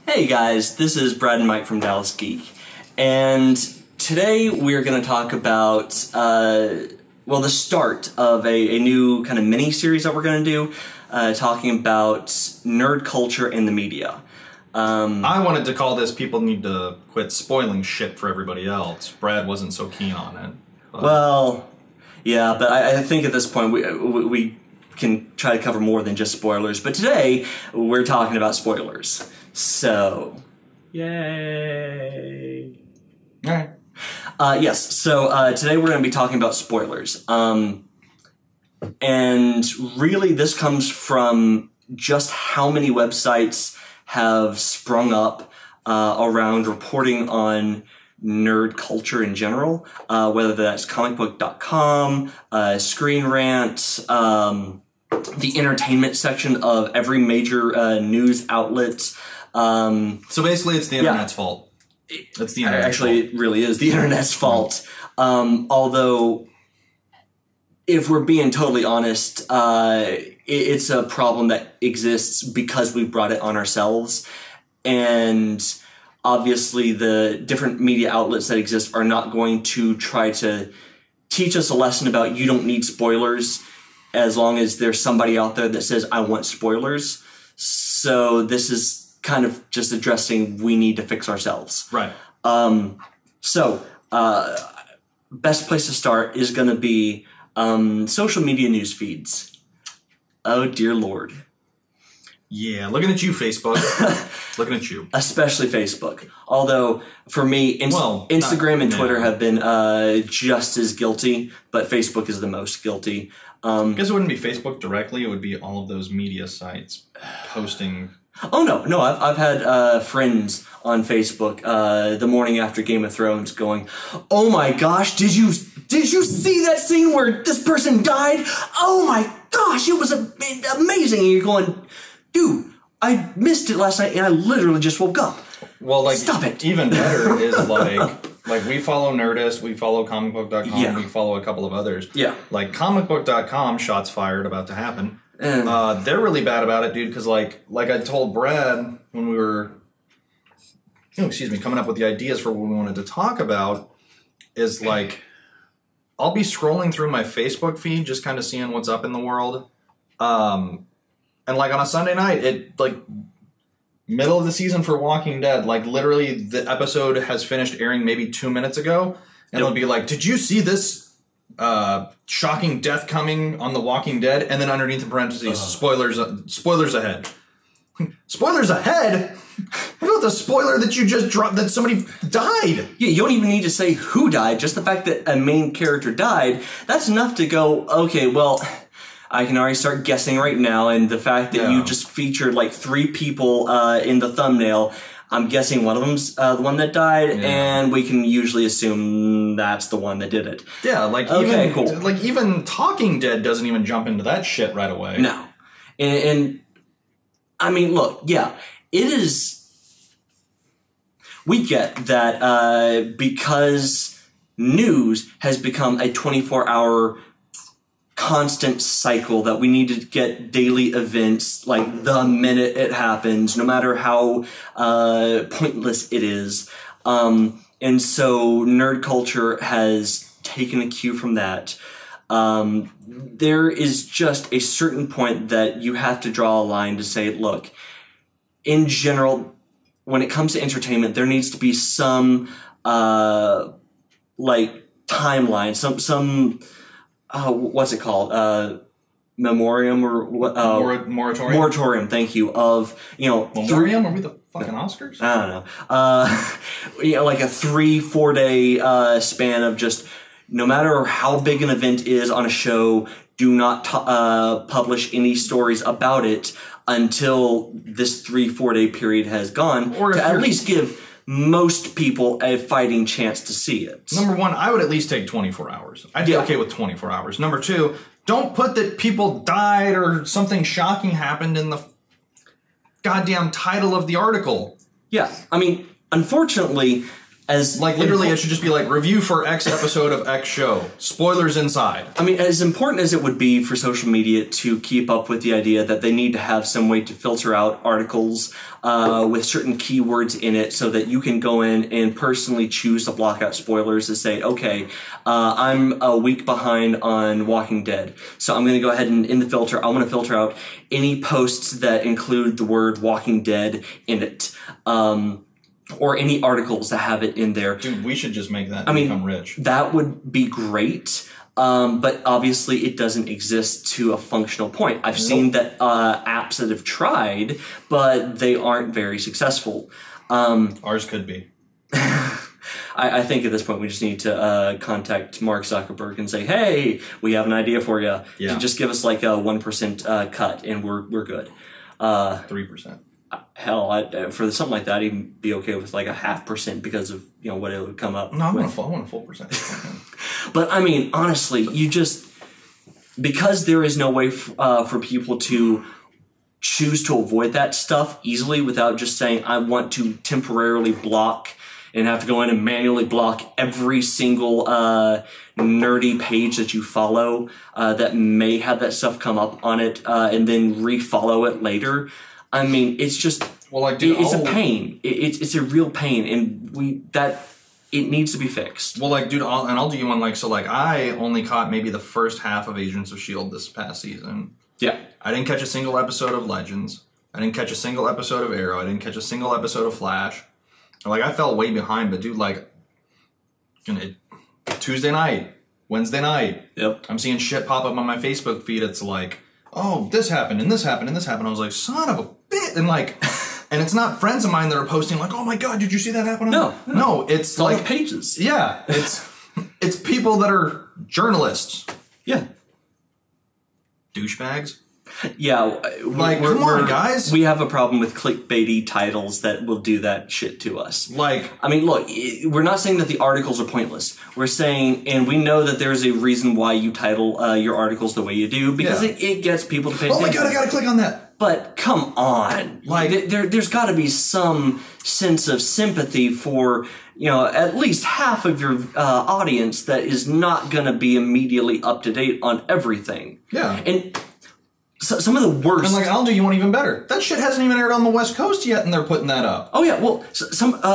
Hey guys, this is Brad and Mike from Dallas Geek, and today we're going to talk about, the start of a new kind of mini-series that we're going to do, talking about nerd culture in the media. I wanted to call this "People Need to Quit Spoiling Shit for Everybody Else." Brad wasn't so keen on it. Well, yeah, but I think at this point we can try to cover more than just spoilers, but today we're talking about spoilers. So, yay! All right. Yes, so today we're going to be talking about spoilers. And really this comes from just how many websites have sprung up around reporting on nerd culture in general, whether that's comicbook.com, Screen Rant, the entertainment section of every major news outlet. So basically, it's the internet's fault. It's the internet's fault. It really is the internet's fault. Although, if we're being totally honest, it's a problem that exists because we brought it on ourselves. And obviously, the different media outlets that exist are not going to try to teach us a lesson about you don't need spoilers, as long as there's somebody out there that says, I want spoilers. So this is kind of just addressing we need to fix ourselves. Right. Best place to start is going to be social media news feeds. Oh, dear Lord. Yeah, looking at you, Facebook. Looking at you. Especially Facebook. Although, for me, Instagram and Twitter have been just as guilty, but Facebook is the most guilty. I guess it wouldn't be Facebook directly. It would be all of those media sites posting. Oh, no. I've had friends on Facebook the morning after Game of Thrones going, oh my gosh, did you see that scene where this person died? Oh my gosh, it was amazing. And you're going, dude, I missed it last night and I literally just woke up. Well, stop it. Even better is like we follow Nerdist, we follow comicbook.com, yeah. We follow a couple of others. Yeah. Like comicbook.com, shots fired about to happen. They're really bad about it, dude, because like I told Brad when we were, coming up with the ideas for what we wanted to talk about, is like, I'll be scrolling through my Facebook feed, just kind of seeing what's up in the world. And like on a Sunday night, it like middle of the season for Walking Dead, like literally the episode has finished airing maybe 2 minutes ago. And it'll be like, did you see this shocking death coming on The Walking Dead? And then underneath the parentheses, spoilers ahead. Spoilers ahead? What about the spoiler that you just dropped that somebody died? Yeah, you don't even need to say who died. Just the fact that a main character died, that's enough to go, okay, well, I can already start guessing right now. And the fact that you just featured like 3 people in the thumbnail, I'm guessing one of them's the one that died, and we can usually assume that's the one that did it. Yeah, like even Talking Dead doesn't even jump into that shit right away. No. And I mean, look, yeah, it is. We get that because news has become a 24-hour constant cycle, that we need to get daily events like the minute it happens, no matter how pointless it is. And so nerd culture has taken a cue from that. There is just a certain point that you have to draw a line to say, look, in general, when it comes to entertainment, there needs to be some like timeline, some what's it called? Memoriam or what? Moratorium. Moratorium. Thank you. Of Memoriam? Are we the fucking Oscars? I don't know. Like a 3-4 day span of just, no matter how big an event is on a show, do not publish any stories about it until this 3-4 day period has gone, or to at least give most people a fighting chance to see it. Number one, I would at least take 24 hours. I'd be okay with 24 hours. Number two, don't put that people died or something shocking happened in the goddamn title of the article. Yeah, I mean, unfortunately, as like literally it should just be like review for X episode of X show, spoilers inside. I mean, as important as it would be for social media to keep up with the idea that they need to have some way to filter out articles with certain keywords in it so that you can go in and personally choose to block out spoilers to say, okay, I'm a week behind on Walking Dead, so I'm going to go ahead and in the filter, I want to filter out any posts that include the word Walking Dead in it. Or any articles that have it in there. Dude, we should just make that become rich. That would be great, but obviously it doesn't exist to a functional point. I've seen that apps that have tried, but they aren't very successful. Ours could be. I think at this point we just need to contact Mark Zuckerberg and say, hey, we have an idea for you. Yeah. Just give us like a 1% cut and we're good. 3%. Hell, for something like that, I'd even be okay with like a 0.5% because of what it would come up. No, I want a full percentage. But I mean, honestly, because there is no way for people to choose to avoid that stuff easily without just saying I want to temporarily block and have to go in and manually block every single nerdy page that you follow that may have that stuff come up on it, and then refollow it later. I mean, it's just it's a pain. It's a real pain, and it needs to be fixed. Well, like, dude, I'll do you one I only caught maybe the first half of Agents of S.H.I.E.L.D. this past season. Yeah, I didn't catch a single episode of Legends. I didn't catch a single episode of Arrow. I didn't catch a single episode of Flash. I fell way behind, but dude, Tuesday night, Wednesday night, yep, I'm seeing shit pop up on my Facebook feed. It's like, oh, this happened, and this happened, and this happened. I was like, son of a bitch. And and it's not friends of mine that are posting like, oh my God, did you see that happen? No, it's like pages. Yeah, it's people that are journalists. Yeah. Douchebags. Yeah. Come on, guys. We have a problem with clickbaity titles that will do that shit to us. I mean, look, we're not saying that the articles are pointless. We're saying, and we know that there's a reason why you title your articles the way you do, because it gets people to pay attention. Oh my God, I gotta click on that. But come on, there's got to be some sense of sympathy for at least half of your audience that is not going to be immediately up to date on everything. Yeah, and some of the worst. And I'll do you one even better. That shit hasn't even aired on the West Coast yet, and they're putting that up. Oh yeah, well,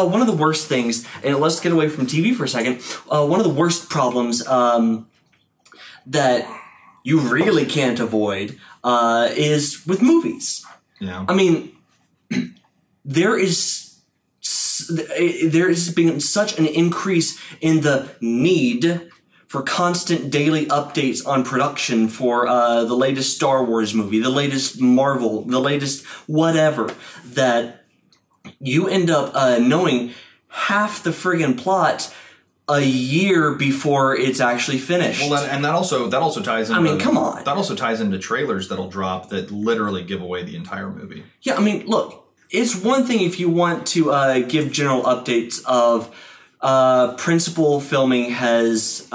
one of the worst things, and let's get away from TV for a second. One of the worst problems that you really can't avoid is with movies. Yeah. I mean, there has been such an increase in the need for constant daily updates on production for the latest Star Wars movie, the latest Marvel, the latest whatever, that you end up knowing half the friggin' plot a year before it's actually finished. Well, and that also ties into... I mean, come on. That also ties into trailers that'll drop that literally give away the entire movie. Yeah, I mean, look, it's one thing if you want to give general updates of principal filming has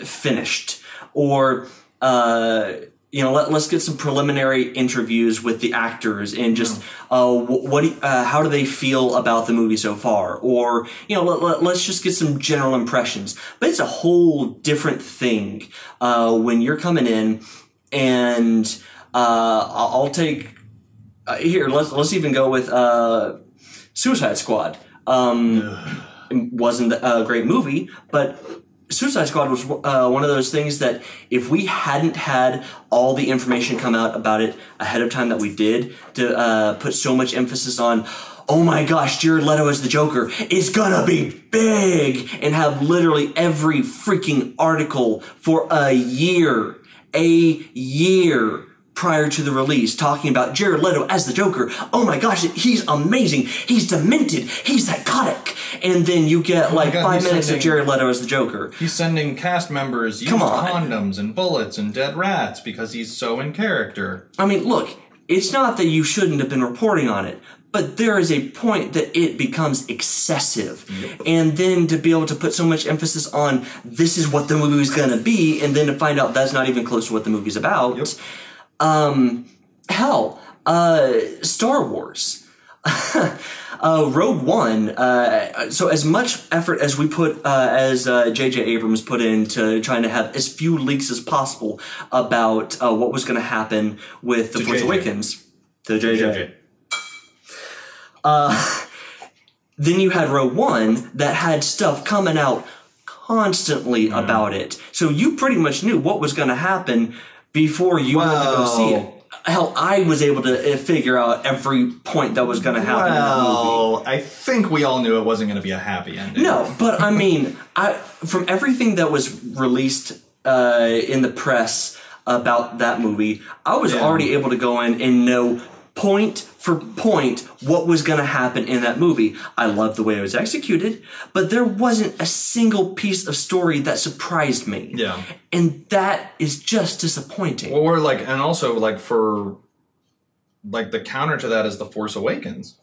finished, or let's get some preliminary interviews with the actors and just how do they feel about the movie so far, or let's just get some general impressions. But it's a whole different thing when you're coming in, and I'll take here. Let's even go with Suicide Squad. It wasn't a great movie, but Suicide Squad was one of those things that if we hadn't had all the information come out about it ahead of time that we did, to put so much emphasis on, oh my gosh, Jared Leto as the Joker is gonna be big, and have literally every freaking article for a year prior to the release talking about Jared Leto as the Joker. Oh my gosh, he's amazing. He's demented. He's psychotic. And then you get 5 minutes of Jared Leto as the Joker. He's sending cast members used condoms and bullets and dead rats because he's so in character. I mean, look, it's not that you shouldn't have been reporting on it, but there is a point that it becomes excessive. Yep. And then to be able to put so much emphasis on this is what the movie is going to be, and then to find out that's not even close to what the movie's about. Yep. Star Wars. Rogue One. So as much effort as we put, as J.J. Abrams put into trying to have as few leaks as possible about what was going to happen with The Force Awakens. To J.J. Then you had Rogue One that had stuff coming out constantly about it. So you pretty much knew what was going to happen before you went to go see it. Hell, I was able to figure out every point that was going to happen in that movie. I think we all knew it wasn't going to be a happy ending. No, but I mean, from everything that was released in the press about that movie, I was already able to go in and know point for point what was going to happen in that movie. I loved the way it was executed, but there wasn't a single piece of story that surprised me. Yeah. And that is just disappointing. Well, we're like, and also like for, like the counter to that is The Force Awakens,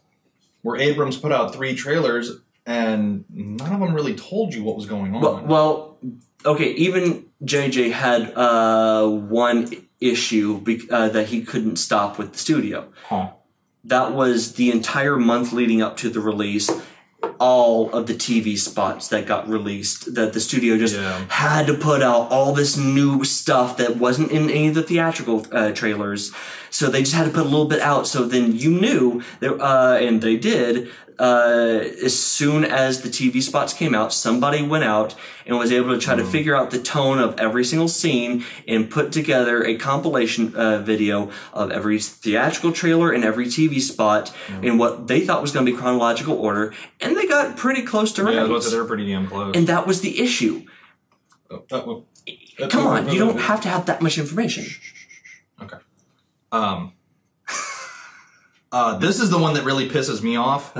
where Abrams put out 3 trailers and none of them really told you what was going on. Well, okay, even JJ had one issue that he couldn't stop with the studio. That was the entire month leading up to the release. All of the TV spots that got released, that the studio just had to put out all this new stuff that wasn't in any of the theatrical trailers. So they just had to put a little bit out. So then you knew that, and they did. As soon as the TV spots came out, somebody went out and was able to try to figure out the tone of every single scene and put together a compilation video of every theatrical trailer and every TV spot in what they thought was going to be chronological order, and they got pretty close to right. Yeah, they were pretty damn close. And that was the issue. Come on, you don't have to have that much information. Okay. This is the one that really pisses me off.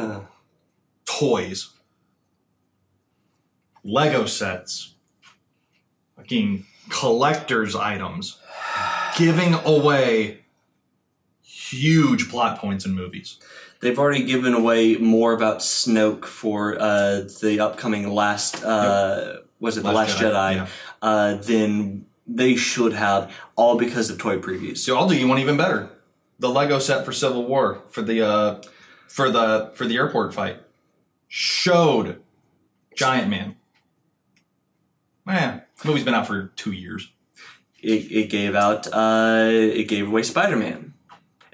Toys. Lego sets. Fucking collector's items. Giving away huge plot points in movies. They've already given away more about Snoke for the upcoming Last Jedi than they should have, all because of toy previews. So I'll do you one even better. The Lego set for Civil War for the airport fight showed Giant Man. Man, the movie's been out for 2 years. It gave away Spider-Man,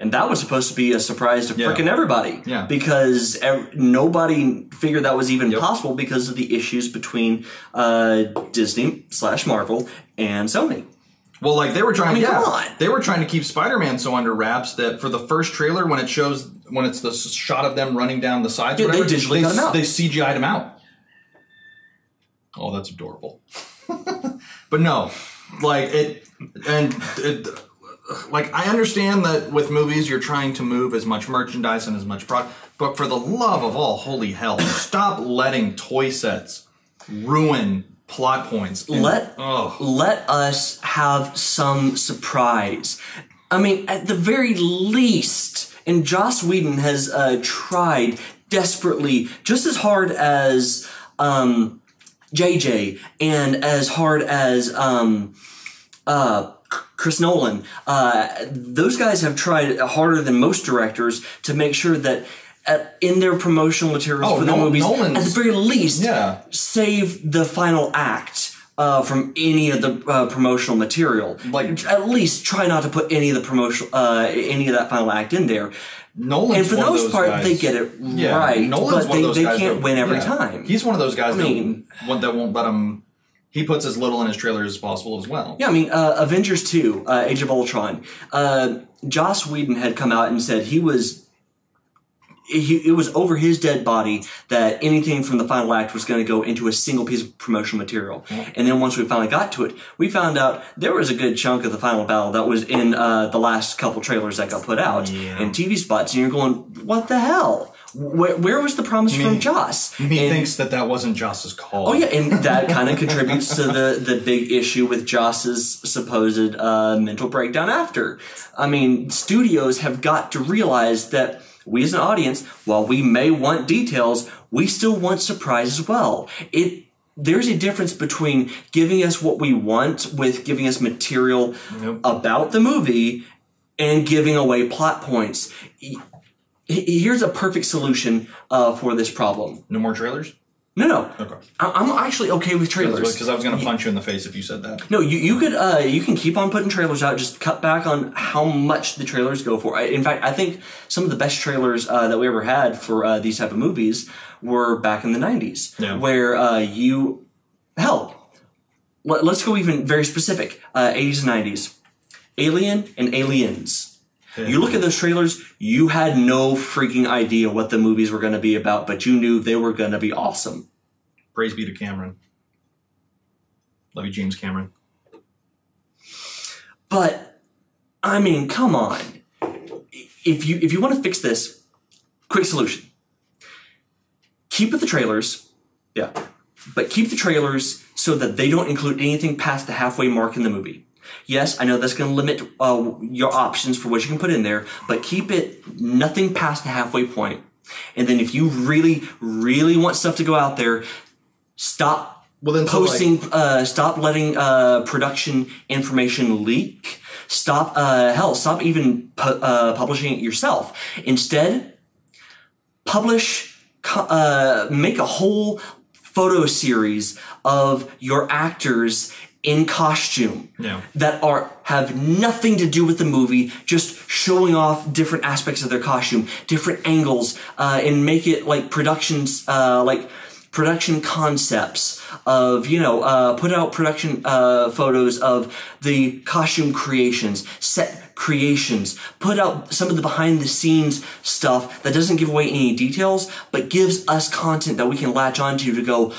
and that was supposed to be a surprise to frickin' everybody. Yeah, because nobody figured that was even possible because of the issues between Disney/Marvel and Sony. Well, like they were trying. Come on. They were trying to keep Spider-Man so under wraps that for the first trailer, when it's the shot of them running down the sides, they digitally got him out. They CGI'd him out. Oh, that's adorable. But no, like like I understand that with movies you're trying to move as much merchandise and as much product, but for the love of all holy hell, stop letting toy sets ruin plot points. Let us have some surprise. I mean, at the very least, and Joss Whedon has tried desperately, just as hard as JJ and as hard as Chris Nolan. Those guys have tried harder than most directors to make sure that in their promotional materials for the movies, at the very least, save the final act from any of the promotional material. Like, at least try not to put any of the any of that final act in there. Nolan's and for the most part, they get it right, Nolan's but they can't win every time. He's one of those guys that won't let him. He puts as little in his trailers as possible as well. Yeah, I mean, Avengers 2, Age of Ultron. Joss Whedon had come out and said it was over his dead body that anything from the final act was going to go into a single piece of promotional material. And then once we finally got to it, we found out there was a good chunk of the final battle that was in the last couple trailers that got put out and TV spots. And you're going, what the hell? Where was the promise from Joss? He thinks that wasn't Joss's call. Oh, yeah, and that kind of contributes to the big issue with Joss's supposed mental breakdown after. I mean, studios have got to realize that we as an audience, while we may want details, we still want surprise as well. There's a difference between giving us what we want with giving us material about the movie and giving away plot points. here's a perfect solution for this problem. No more trailers? No. Okay. I'm actually okay with trailers. Because I was going to punch you in the face if you said that. No, you can keep on putting trailers out. Just cut back on how much the trailers go for. In fact, I think some of the best trailers that we ever had for these type of movies were back in the 90s. Yeah. Where let's go even very specific. 80s and 90s. Alien and Aliens. Yeah. You look at those trailers, you had no freaking idea what the movies were going to be about, but you knew they were going to be awesome. Praise be to Cameron. Love you, James Cameron. But, I mean, come on. If you want to fix this, quick solution. Keep with the trailers. Yeah. But keep the trailers so that they don't include anything past the halfway mark in the movie. Yes, I know that's going to limit your options for what you can put in there, but keep it nothing past the halfway point. And then if you really, really want stuff to go out there, stop posting, stop letting production information leak. Stop even publishing it yourself. Instead, make a whole photo series of your actors in costume that have nothing to do with the movie, just showing off different aspects of their costume, different angles, and make it like production concepts of, put out production photos of the costume creations, set creations, put out some of the behind the scenes stuff that doesn't give away any details, but gives us content that we can latch onto to go,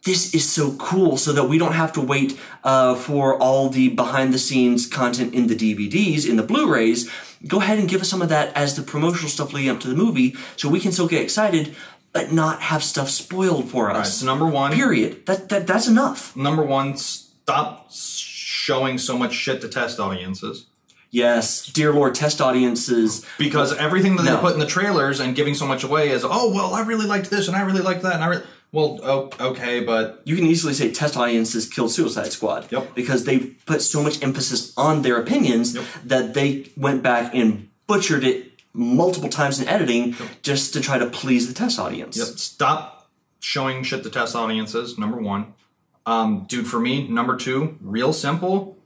this is so cool, so that we don't have to wait for all the behind-the-scenes content in the DVDs, in the Blu-rays. Go ahead and give us some of that as the promotional stuff leading up to the movie, so we can still get excited, but not have stuff spoiled for us. All right, so number one... Period. That's enough. Number one, stop showing so much shit to test audiences. Yes, dear Lord, test audiences. Because everything that they put in the trailers and giving so much away is, oh, well, I really liked this, and I really liked that, and I really... Well, okay, but... You can easily say test audiences killed Suicide Squad. Yep. Because they've put so much emphasis on their opinions that they went back and butchered it multiple times in editing just to try to please the test audience. Yep. Stop showing shit to test audiences, number one. Dude, for me, number two, real simple.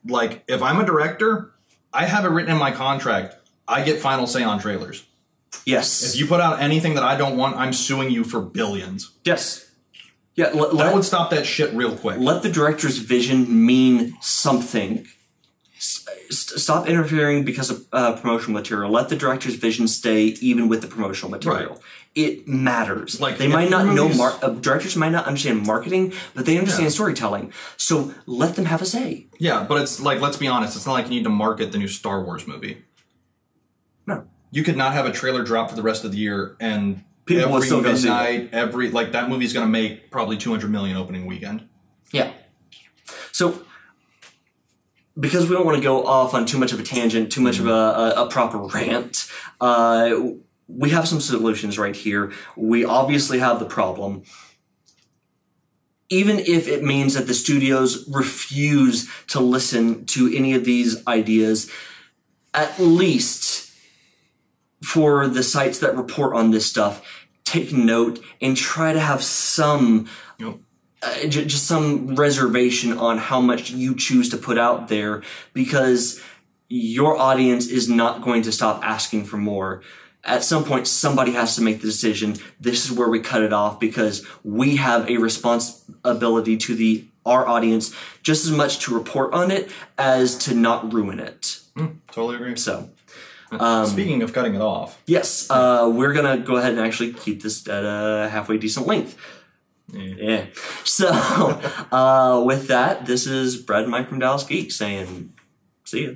Like, if I'm a director, I have it written in my contract. I get final say on trailers. Yes. If you put out anything that I don't want, I'm suing you for billions. Yes. Yeah, that would stop that shit real quick. Let the director's vision mean something. Stop interfering because of promotional material. Let the director's vision stay even with the promotional material. Right. It matters. Like, they might not know directors might not understand marketing, but they understand storytelling. So let them have a say. Yeah, but it's like, let's be honest, it's not like you need to market the new Star Wars movie. No. You could not have a trailer drop for the rest of the year, and people will still go see it. That movie's going to make probably $200 million opening weekend. Yeah. So, because we don't want to go off on too much of a tangent, too much of a proper rant, we have some solutions right here. We obviously have the problem. Even if it means that the studios refuse to listen to any of these ideas, at least for the sites that report on this stuff, take note and try to have some, just some reservation on how much you choose to put out there, because your audience is not going to stop asking for more. At some point, somebody has to make the decision. This is where we cut it off, because we have a responsibility to our audience just as much to report on it as to not ruin it. Totally agree. So, speaking of cutting it off. Yes, we're going to go ahead and actually keep this at a halfway decent length. Yeah. So, with that, this is Brad and Mike from Dallas Geek saying, see ya.